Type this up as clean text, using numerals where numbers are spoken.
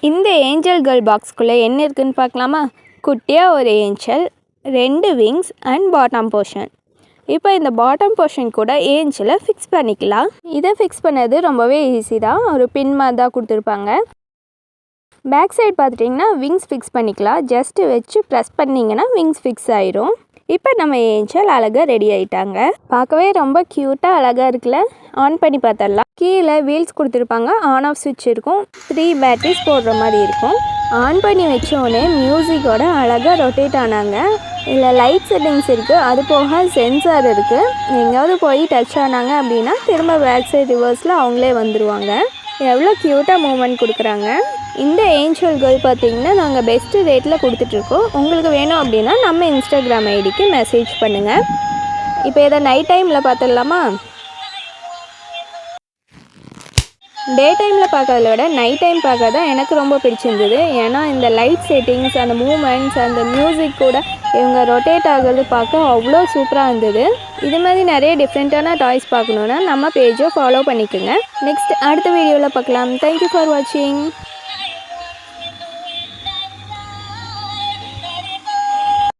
இந்த angel girl பாக்ஸ்குள்ளே என்ன இருக்குதுன்னு பார்க்கலாமா? குட்டியாக ஒரு angel, 2 wings and bottom portion. இப்போ இந்த பாட்டம் போர்ஷன் கூட ஏஞ்சலை ஃபிக்ஸ் பண்ணிக்கலாம். இதை ஃபிக்ஸ் பண்ணது ரொம்பவே ஈஸி தான். ஒரு பின் மாதிரி தான் கொடுத்துருப்பாங்க. பேக் சைடு பார்த்துட்டிங்கன்னா விங்ஸ் ஃபிக்ஸ் பண்ணிக்கலாம். ஜஸ்ட்டு வச்சு ப்ரெஸ் பண்ணிங்கன்னா விங்ஸ் ஃபிக்ஸ் ஆயிரும். இப்போ நம்ம ஏஞ்சல் அழகாக ரெடி ஆகிட்டாங்க. பார்க்கவே ரொம்ப க்யூட்டாக அழகாக இருக்குல்ல? ஆன் பண்ணி பார்த்துடலாம். கீழே வீல்ஸ் கொடுத்துருப்பாங்க. ஆன் ஆஃப் ஸ்விட்ச் இருக்கும். 3 பேட்டரிஸ் போடுற மாதிரி இருக்கும். ஆன் பண்ணி வச்சோடனே மியூசிக்கோட அழகாக ரொட்டேட் ஆனாங்க. இதில் லைட் செட்டிங்ஸ் இருக்குது. அது போக சென்சார் இருக்குது. எங்கேயாவது போய் டச் ஆனாங்க அப்படின்னா திரும்ப பேக் சைடு ரிவர்ஸில் அவங்களே வந்துடுவாங்க. எவ்வளோ க்யூட்டாக மூமெண்ட் கொடுக்குறாங்க. இந்த ஏஞ்சல் கேர்ள் பார்த்திங்கன்னா நாங்கள் பெஸ்ட்டு ரேட்டில் கொடுத்துட்ருக்கோம். உங்களுக்கு வேணும் அப்படின்னா நம்ம இன்ஸ்டாகிராம் ஐடிக்கு மெசேஜ் பண்ணுங்கள். இப்போ இதை நைட் டைமில் பார்த்துடலாமா? டே டைமில் பார்க்கறத விட நைட் டைம் பார்க்க தான் எனக்கு ரொம்ப பிடிச்சிருந்தது. ஏன்னா இந்த லைட் செட்டிங்ஸ், அந்த மூமெண்ட்ஸ், அந்த மியூசிக் கூட இவங்க ரொட்டேட் ஆகிறது பார்க்க அவ்வளோ சூப்பராக இருந்தது. இது மாதிரி நிறைய டிஃப்ரெண்ட்டான டாய்ஸ் பார்க்கணுன்னா நம்ம பேஜை ஃபாலோ பண்ணிக்கோங்க. நெக்ஸ்ட் அடுத்த வீடியோவில் பார்க்கலாம். தேங்க்யூ ஃபார் வாட்சிங்.